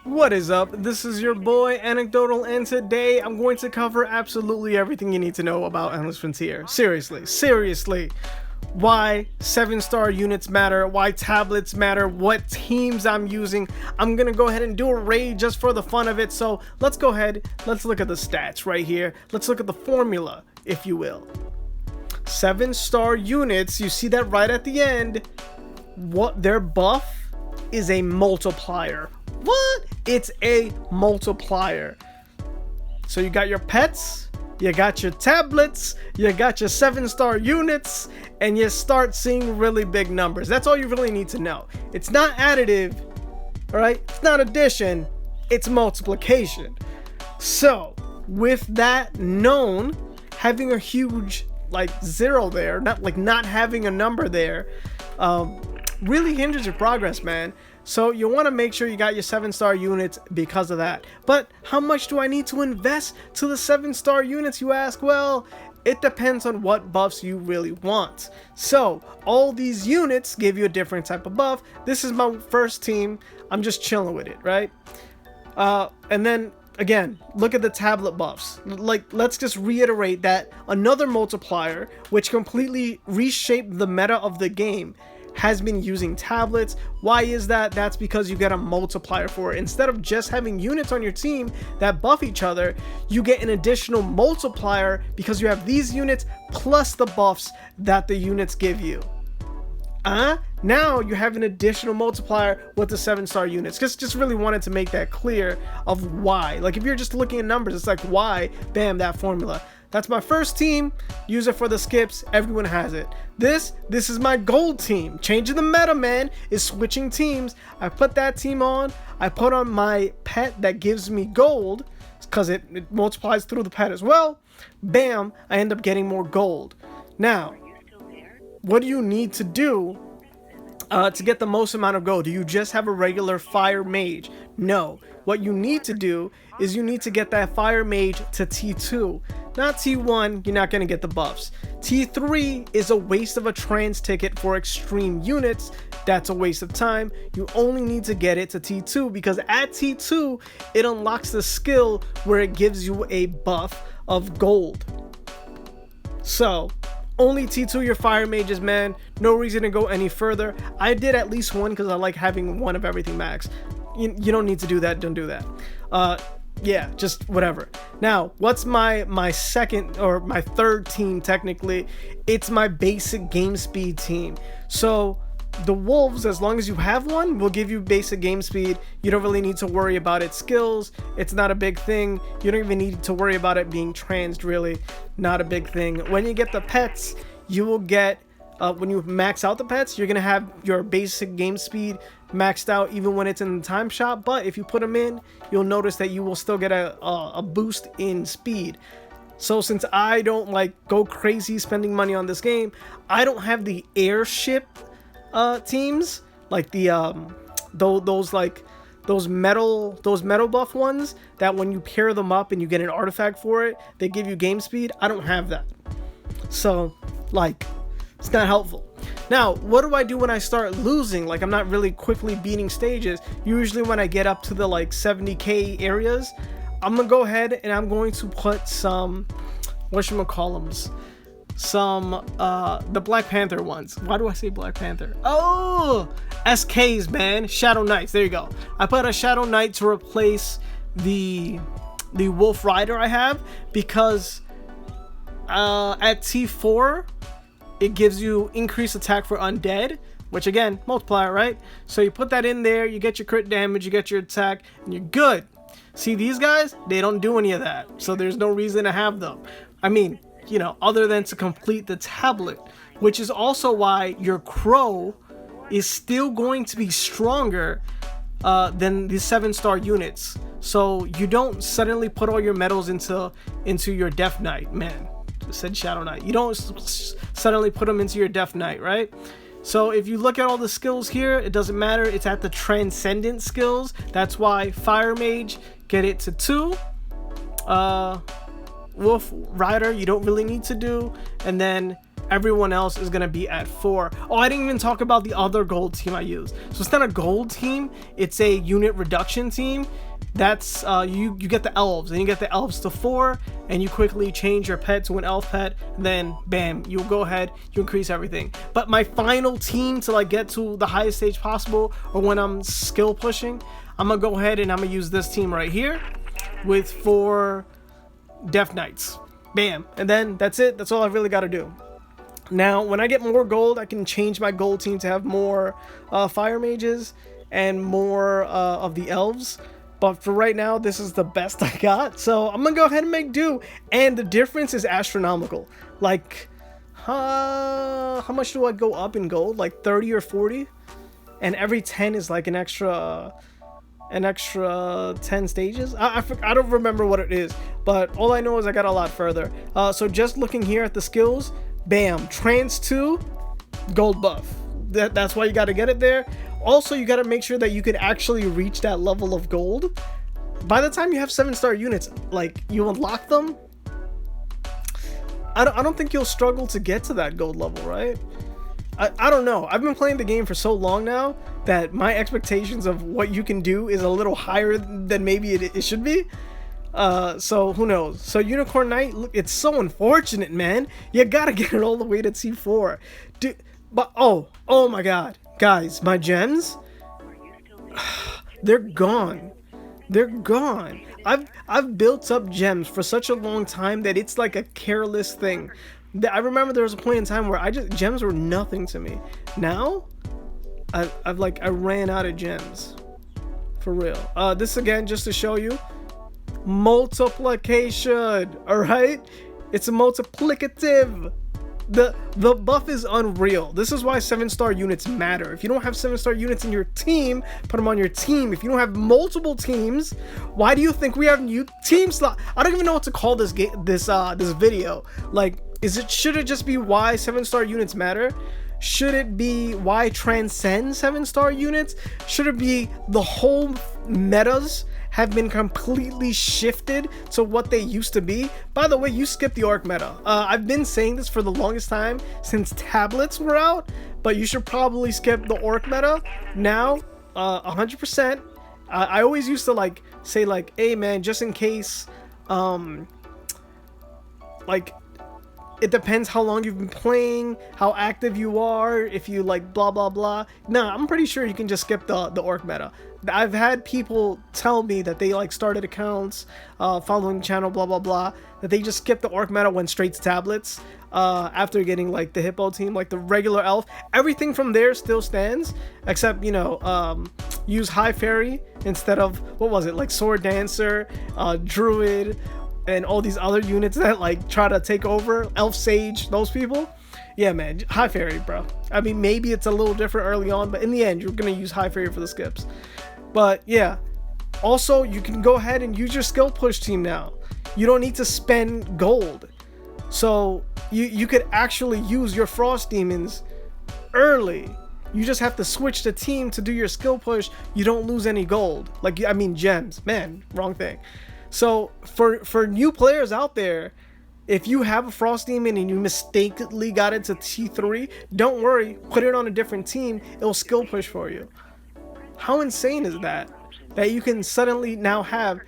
What is up? This is your boy Anecdotal, and today I'm going to cover absolutely everything you need to know about Endless Frontier. Seriously. Why 7-star units matter, why tablets matter, what teams I'm using. I'm gonna go ahead and do a raid just for the fun of it. So let's go ahead, let's look at the stats right here. Let's look at the formula, if you will. 7-star units, you see that right at the end. What their buff is a multiplier. What? It's a multiplier. So you got your pets, you got your tablets, you got your 7-star units, and you start seeing really big numbers. That's all you really need to know. It's not additive, all right? It's not addition, it's multiplication. So with that known, having a huge zero there, not having a number there, really hinders your progress, man. So you want to make sure you got your 7-star units because of that. But how much do I need to invest to the 7-star units, you ask? Well, it depends on what buffs you really want. So all these units give you a different type of buff. This is my first team. I'm just chilling with it, right? And then again, look at the tablet buffs. Let's just reiterate that another multiplier, which completely reshaped the meta of the game, has been using tablets. Why is that? That's because you get a multiplier for it. Instead of just having units on your team that buff each other, you get an additional multiplier because you have these units plus the buffs that the units give you. Now you have an additional multiplier with the 7-star units. Just really wanted to make that clear of why. Like if you're just looking at numbers, it's like why, bam, that formula. That's my first team. Use it for the skips. Everyone has it. This is my gold team. Changing the meta, man, is switching teams. I put that team on. I put on my pet that gives me gold because it multiplies through the pet as well. Bam, I end up getting more gold. Now, what do you need to do to get the most amount of gold? Do you just have a regular fire mage? No. What you need to do is you need to get that fire mage to T2. Not T1, you're not going to get the buffs. T3 is a waste of a trans ticket for extreme units. That's a waste of time. You only need to get it to T2 because at T2, it unlocks the skill where it gives you a buff of gold. So only T2 your fire mages, man. No reason to go any further. I did at least one because I like having one of everything max. You don't need to do that. Don't do that. Yeah, just whatever. Now, what's my second or my third team technically? It's my basic game speed team. So the wolves, as long as you have one, will give you basic game speed. You don't really need to worry about its skills. It's not a big thing. You don't even need to worry about it being transed, really. Not a big thing. When you get the pets, you will get when you max out the pets, you're gonna have your basic game speed maxed out even when it's in the time shop. But if you put them in, you'll notice that you will still get a boost in speed. So since I don't go crazy spending money on this game, I don't have the airship teams like the those metal buff ones that when you pair them up and you get an artifact for it, they give you game speed. I don't have that, so it's not helpful. Now, what do I do when I start losing? I'm not really quickly beating stages. Usually when I get up to the 70k areas, I'm gonna go ahead and I'm going to put some whatchamacallums, some the Black Panther ones. Why do I say Black Panther? Oh, SKs, man. Shadow Knights. There you go. I put a Shadow Knight to replace the Wolf Rider I have because at T4 it gives you increased attack for undead, which again, multiplier, right? So you put that in there, you get your crit damage, you get your attack, and you're good. See, these guys, they don't do any of that, so there's no reason to have them. I mean, other than to complete the tablet, which is also why your crow is still going to be stronger than the 7-star units. So you don't suddenly put all your medals into your Death Knight, man. Said Shadow Knight. You don't suddenly put them into your Death Knight, right? So if you look at all the skills here, it doesn't matter. It's at the transcendent skills. That's why Fire Mage, get it to 2. Wolf Rider, you don't really need to do. And then everyone else is gonna be at 4. Oh, I didn't even talk about the other gold team I use. So it's not a gold team, it's a unit reduction team. That's you get the elves, and you get the elves to 4, and you quickly change your pet to an elf pet, then bam, you'll go ahead, you increase everything. But my final team to like get to the highest stage possible, or when I'm skill pushing, I'm gonna go ahead and I'm gonna use this team right here with 4 Death Knights. Bam, and then that's it. That's all I really got to do. Now when I get more gold, I can change my gold team to have more fire mages and more of the elves. But for right now, this is the best I got. So I'm gonna go ahead and make do. And the difference is astronomical. Like, how much do I go up in gold? Like 30 or 40? And every 10 is like an extra 10 stages. I don't remember what it is. But all I know is I got a lot further. So just looking here at the skills, bam, trans 2, gold buff. That's why you got to get it there. Also, you got to make sure that you could actually reach that level of gold. By the time you have 7-star units, like, you unlock them, I don't think you'll struggle to get to that gold level, right? I don't know. I've been playing the game for so long now that my expectations of what you can do is a little higher than maybe it should be. So who knows? So Unicorn Knight, look, it's so unfortunate, man. You gotta get it all the way to T4. Dude, but oh my god. Guys, my gems, they're gone. They're gone. I've built up gems for such a long time that it's like a careless thing. I remember there was a point in time where gems were nothing to me. Now, I ran out of gems. For real. This again, just to show you, multiplication. All right, it's a multiplicative. The buff is unreal. This is why 7-star units matter. If you don't have 7-star units in your team, put them on your team. If you don't have multiple teams, why do you think we have new team slot? I don't even know what to call this video. Like, should it just be why 7-star units matter? Should it be why transcend 7-star units? Should it be the whole metas have been completely shifted to what they used to be? By the way, you skipped the orc meta. I've been saying this for the longest time since tablets were out, but you should probably skip the orc meta now. 100%. I always used to say hey man, just in case, like, it depends how long you've been playing, how active you are, if you like blah blah blah. Nah, I'm pretty sure you can just skip the orc meta. I've had people tell me that they like started accounts, following the channel, blah blah blah, that they just skipped the orc meta, went straight to tablets after getting like the hippo team, like the regular elf. Everything from there still stands, except, you know, use high fairy instead of, what was it, like sword dancer, druid, and all these other units that like try to take over, elf sage, those people. Yeah man, high fairy, bro. I mean, maybe it's a little different early on, but in the end you're gonna use high fairy for the skips. But yeah, also you can go ahead and use your skill push team now. You don't need to spend gold, so you could actually use your frost demons early. You just have to switch the team to do your skill push. You don't lose any gold, like, I mean gems, man, wrong thing. So for new players out there, if you have a frost demon and you mistakenly got it to T3, don't worry, put it on a different team, it'll skill push for you. How insane is that you can suddenly now have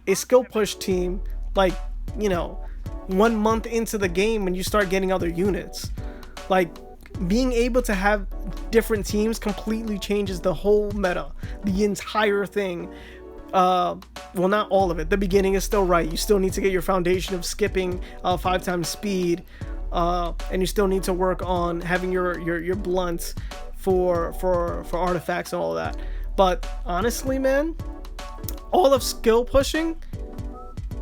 a skill push team, like, you know, 1 month into the game when you start getting other units. Like, being able to have different teams completely changes the whole meta, the entire thing. Well, not all of it. The beginning is still right. You still need to get your foundation of skipping 5 times speed, and you still need to work on having your blunts for artifacts and all of that. But honestly, man, all of skill pushing,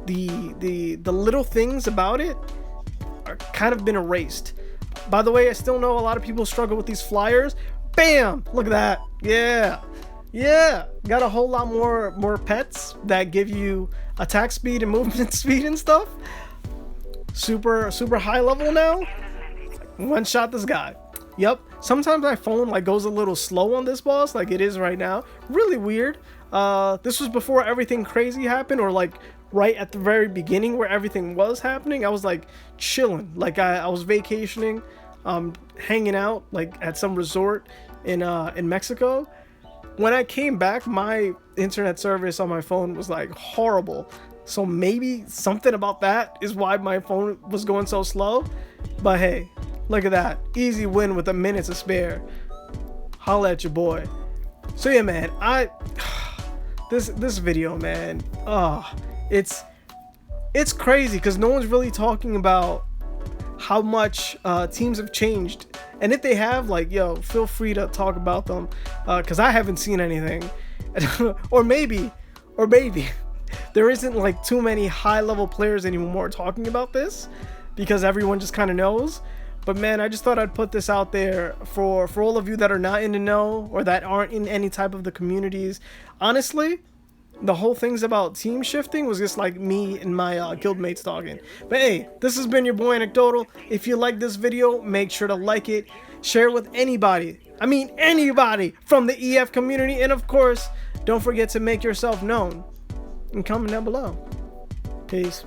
the little things about it are kind of been erased. By the way, I still know a lot of people struggle with these flyers. Bam! Look at that. Yeah, got a whole lot more pets that give you attack speed and movement speed and stuff. Super high level now. One shot this guy. Yep. Sometimes my phone like goes a little slow on this boss, like it is right now. Really weird. This was before everything crazy happened, or like right at the very beginning where everything was happening. I was like chilling, like I was vacationing. hanging out like at some resort in Mexico. When I came back, my internet service on my phone was like horrible. So maybe something about that is why my phone was going so slow. But hey, look at that. Easy win with a minute to spare. Holla at your boy. So yeah, man, this video, man, it's crazy because no one's really talking about how much teams have changed. And if they have, like, yo, feel free to talk about them, because I haven't seen anything. or maybe there isn't like too many high level players anymore talking about this because everyone just kind of knows. But man, I just thought I'd put this out there for all of you that are not in the know or that aren't in any type of the communities. Honestly, the whole thing's about team shifting was just like me and my guildmates talking. But hey, this has been your boy Anecdotal. If you like this video, make sure to like it, share it with anybody. I mean anybody from the EF community, and of course, don't forget to make yourself known and comment down below. Peace.